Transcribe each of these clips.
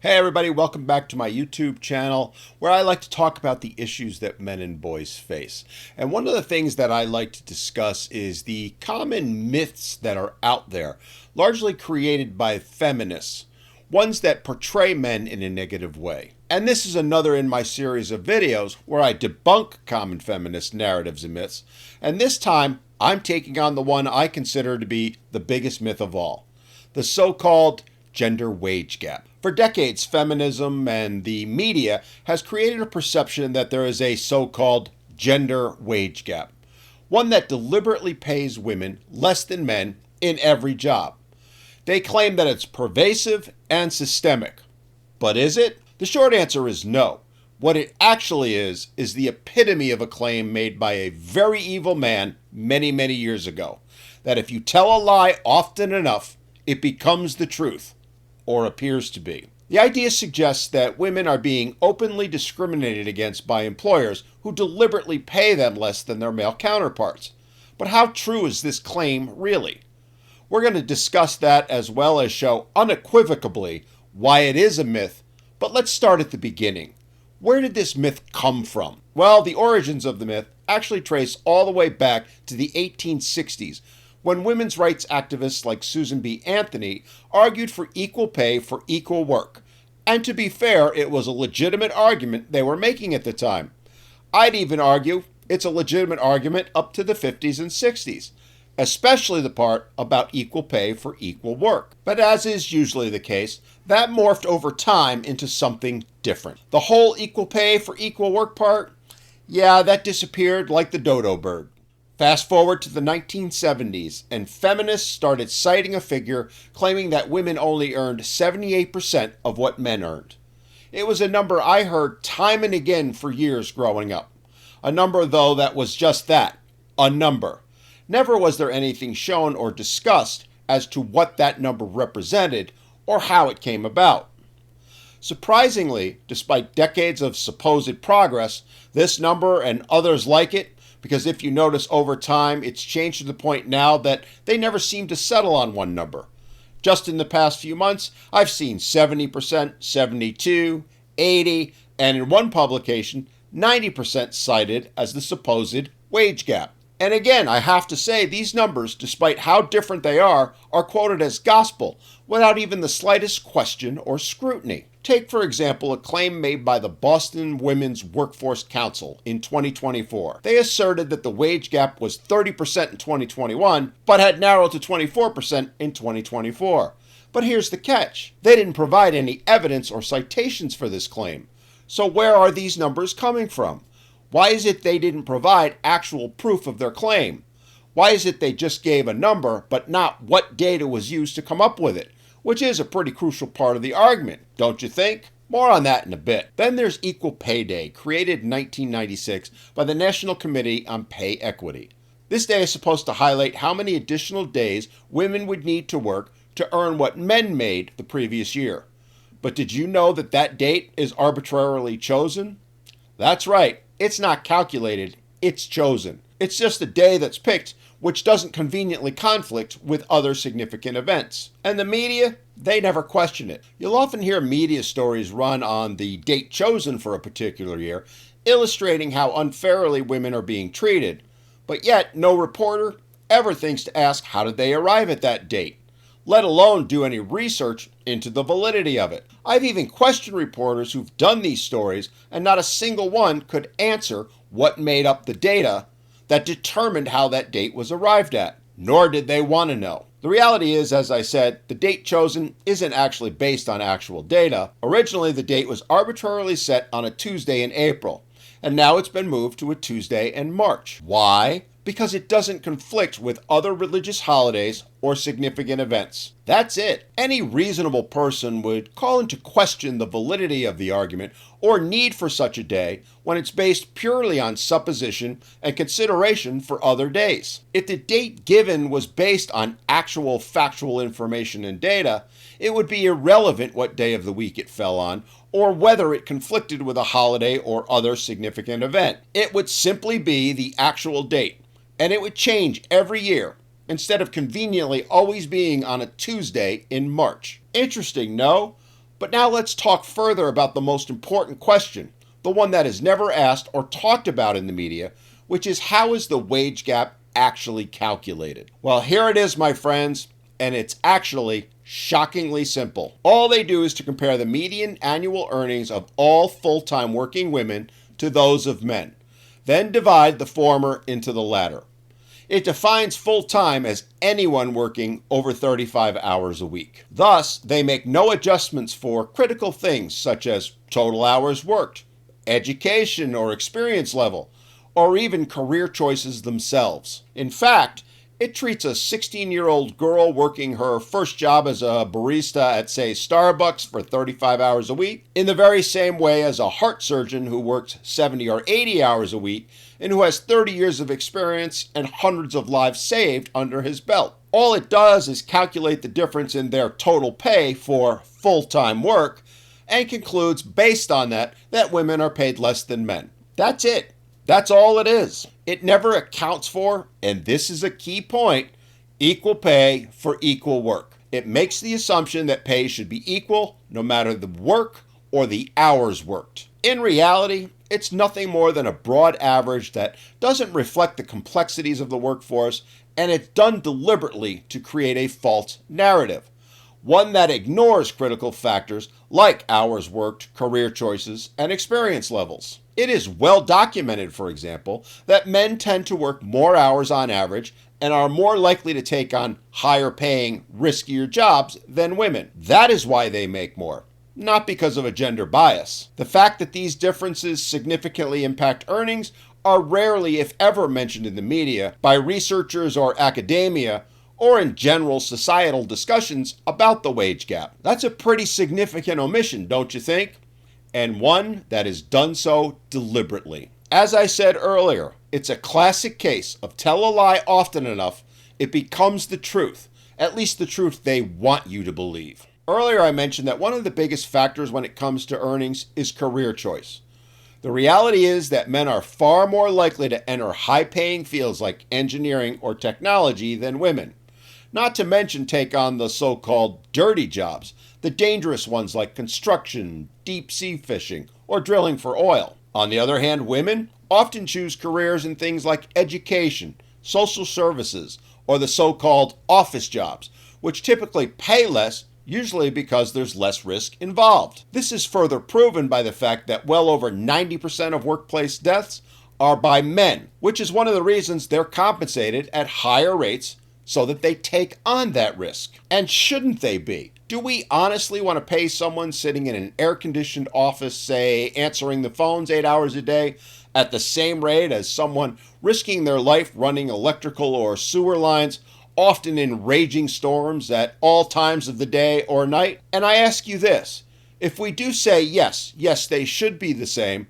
Hey everybody, welcome back to my YouTube channel where I like to talk about the issues that men and boys face. And one of the things that I like to discuss is the common myths that are out there, largely created by feminists, ones that portray men in a negative way. And this is another in my series of videos where I debunk common feminist narratives and myths. And this time, I'm taking on the one I consider to be the biggest myth of all, the so-called gender wage gap. For decades, feminism and the media has created a perception that there is a so-called gender wage gap, one that deliberately pays women less than men in every job. They claim that it's pervasive and systemic. But is it? The short answer is no. What it actually is the epitome of a claim made by a very evil man many, many years ago, that if you tell a lie often enough, it becomes the truth. Or appears to be. The idea suggests that women are being openly discriminated against by employers who deliberately pay them less than their male counterparts. But how true is this claim really? We're going to discuss that as well as show unequivocally why it is a myth, but let's start at the beginning. Where did this myth come from? Well, the origins of the myth actually trace all the way back to the 1860s, when women's rights activists like Susan B. Anthony argued for equal pay for equal work. And to be fair, it was a legitimate argument they were making at the time. I'd even argue it's a legitimate argument up to the 50s and 60s, especially the part about equal pay for equal work. But as is usually the case, that morphed over time into something different. The whole equal pay for equal work part, that disappeared like the dodo bird. Fast forward to the 1970s, and feminists started citing a figure claiming that women only earned 78% of what men earned. It was a number I heard time and again for years growing up. A number, though, that was just that, a number. Never was there anything shown or discussed as to what that number represented or how it came about. Surprisingly, despite decades of supposed progress, this number and others like it, because if you notice over time, it's changed to the point now that they never seem to settle on one number. Just in the past few months, I've seen 70%, 72, 80, and in one publication, 90% cited as the supposed wage gap. And again, I have to say these numbers, despite how different they are quoted as gospel without even the slightest question or scrutiny. Take, for example, a claim made by the Boston Women's Workforce Council in 2024. They asserted that the wage gap was 30% in 2021, but had narrowed to 24% in 2024. But here's the catch. They didn't provide any evidence or citations for this claim. So where are these numbers coming from? Why is it they didn't provide actual proof of their claim? Why is it they just gave a number, but not what data was used to come up with it? Which is a pretty crucial part of the argument, don't you think? More on that in a bit. Then there's Equal Pay Day, created in 1996 by the National Committee on Pay Equity. This day is supposed to highlight how many additional days women would need to work to earn what men made the previous year. But did you know that that date is arbitrarily chosen? That's right, it's not calculated, it's chosen. It's just a day that's picked which doesn't conveniently conflict with other significant events. And the media, they never question it. You'll often hear media stories run on the date chosen for a particular year, illustrating how unfairly women are being treated. But yet, no reporter ever thinks to ask how did they arrive at that date, let alone do any research into the validity of it. I've even questioned reporters who've done these stories, and not a single one could answer what made up the data that determined how that date was arrived at, nor did they want to know. The reality is, as I said, the date chosen isn't actually based on actual data. Originally, the date was arbitrarily set on a Tuesday in April, and now it's been moved to a Tuesday in March. Why? Because it doesn't conflict with other religious holidays or significant events. That's it. Any reasonable person would call into question the validity of the argument or need for such a day when it's based purely on supposition and consideration for other days. If the date given was based on actual factual information and data, it would be irrelevant what day of the week it fell on or whether it conflicted with a holiday or other significant event. It would simply be the actual date. And it would change every year, instead of conveniently always being on a Tuesday in March. Interesting, no? But But now let's talk further about the most important question, the one that is never asked or talked about in the media, which is how is the wage gap actually calculated? Well, here it is, my friends, and it's actually shockingly simple. All they do is to compare the median annual earnings of all full-time working women to those of men, then divide the former into the latter. It defines full-time as anyone working over 35 hours a week. Thus, they make no adjustments for critical things such as total hours worked, education or experience level, or even career choices themselves. In fact, it treats a 16-year-old girl working her first job as a barista at, say, Starbucks for 35 hours a week in the very same way as a heart surgeon who works 70 or 80 hours a week and who has 30 years of experience and hundreds of lives saved under his belt. All it does is calculate the difference in their total pay for full-time work and concludes based on that women are paid less than men. That's it. That's all it is. It never accounts for, and this is a key point, equal pay for equal work. It makes the assumption that pay should be equal no matter the work or the hours worked. In reality, it's nothing more than a broad average that doesn't reflect the complexities of the workforce, and it's done deliberately to create a false narrative, one that ignores critical factors like hours worked, career choices, and experience levels. It is well documented, for example, that men tend to work more hours on average and are more likely to take on higher paying, riskier jobs than women. That is why they make more, not because of a gender bias. The fact that these differences significantly impact earnings are rarely, if ever, mentioned in the media by researchers or academia, or in general societal discussions about the wage gap. That's a pretty significant omission, don't you think? And one that is done so deliberately. As I said earlier, it's a classic case of tell a lie often enough, it becomes the truth, at least the truth they want you to believe. Earlier I mentioned that one of the biggest factors when it comes to earnings is career choice. The reality is that men are far more likely to enter high-paying fields like engineering or technology than women. Not to mention take on the so-called dirty jobs, the dangerous ones like construction, deep-sea fishing, or drilling for oil. On the other hand, women often choose careers in things like education, social services, or the so-called office jobs, which typically pay less, usually because there's less risk involved. This is further proven by the fact that well over 90% of workplace deaths are by men, which is one of the reasons they're compensated at higher rates so that they take on that risk. And shouldn't they be? Do we honestly want to pay someone sitting in an air-conditioned office, say, answering the phones 8 hours a day, at the same rate as someone risking their life running electrical or sewer lines, often in raging storms at all times of the day or night? And I ask you this, if we do say yes, they should be the same,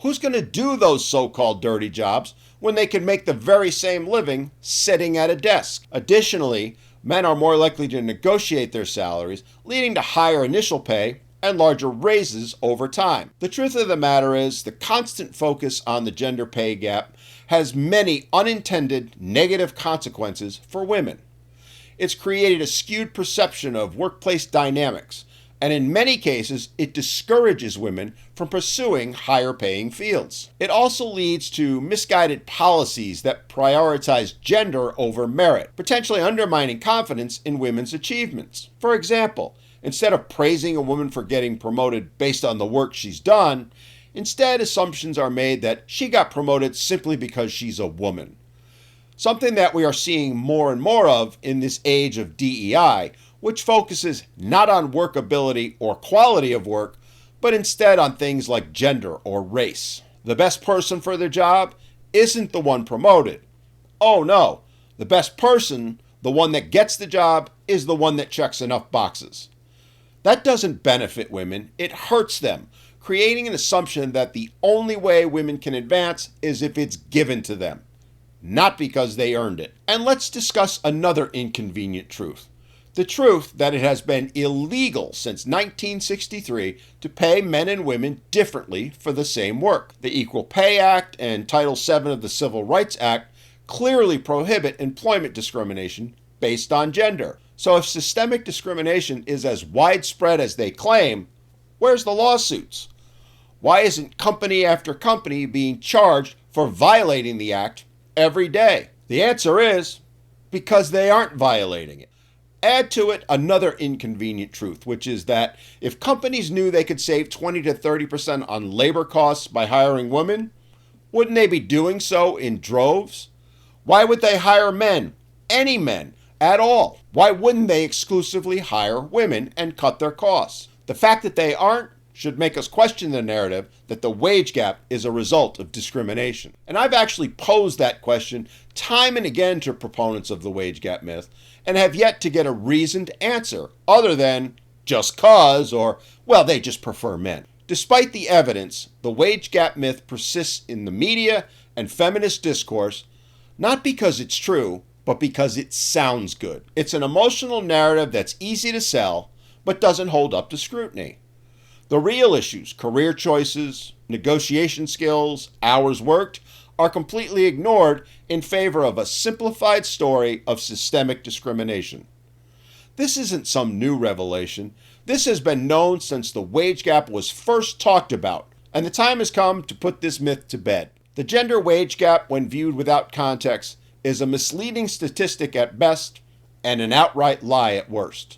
who's going to do those so-called dirty jobs when they can make the very same living sitting at a desk? Additionally, men are more likely to negotiate their salaries, leading to higher initial pay and larger raises over time. The truth of the matter is, the constant focus on the gender pay gap has many unintended negative consequences for women. It's created a skewed perception of workplace dynamics, and in many cases, it discourages women from pursuing higher paying fields. It also leads to misguided policies that prioritize gender over merit, potentially undermining confidence in women's achievements. For example, instead of praising a woman for getting promoted based on the work she's done, instead assumptions are made that she got promoted simply because she's a woman. Something that we are seeing more and more of in this age of DEI, which focuses not on workability or quality of work, but instead on things like gender or race. The best person for their job isn't the one promoted. Oh no, the best person, the one that gets the job, is the one that checks enough boxes. That doesn't benefit women, it hurts them, creating an assumption that the only way women can advance is if it's given to them, not because they earned it. And let's discuss another inconvenient truth. The truth that it has been illegal since 1963 to pay men and women differently for the same work. The Equal Pay Act and Title VII of the Civil Rights Act clearly prohibit employment discrimination based on gender. So if systemic discrimination is as widespread as they claim, Where's the lawsuits? Why isn't company after company being charged for violating the act every day? The answer is because they aren't violating it. Add to it another inconvenient truth, which is that if companies knew they could save 20 to 30% on labor costs by hiring women, wouldn't they be doing so in droves? Why would they hire men, any men, at all? Why wouldn't they exclusively hire women and cut their costs? The fact that they aren't should make us question the narrative that the wage gap is a result of discrimination. And I've actually posed that question time and again to proponents of the wage gap myth and have yet to get a reasoned answer other than just cause or, well, they just prefer men. Despite the evidence, the wage gap myth persists in the media and feminist discourse, not because it's true, but because it sounds good. It's an emotional narrative that's easy to sell, but doesn't hold up to scrutiny. The real issues, career choices, negotiation skills, hours worked, are completely ignored in favor of a simplified story of systemic discrimination. This isn't some new revelation. This has been known since the wage gap was first talked about, and the time has come to put this myth to bed. The gender wage gap, when viewed without context, is a misleading statistic at best and an outright lie at worst.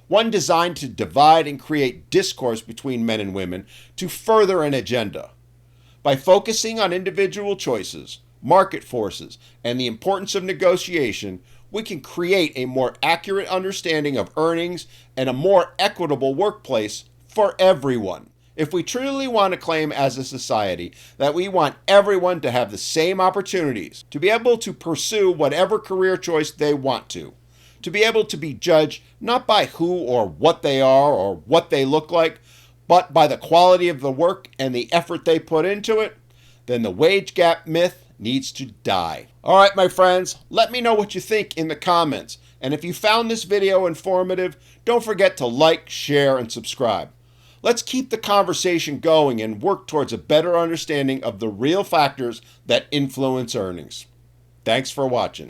One designed to divide and create discourse between men and women to further an agenda. By focusing on individual choices, market forces, and the importance of negotiation, we can create a more accurate understanding of earnings and a more equitable workplace for everyone. If we truly want to claim as a society that we want everyone to have the same opportunities, to be able to pursue whatever career choice they want to be able to be judged not by who or what they are or what they look like, but by the quality of the work and the effort they put into it, then the wage gap myth needs to die. All right, my friends, let me know what you think in the comments. And if you found this video informative, don't forget to like, share, and subscribe. Let's keep the conversation going and work towards a better understanding of the real factors that influence earnings. Thanks for watching.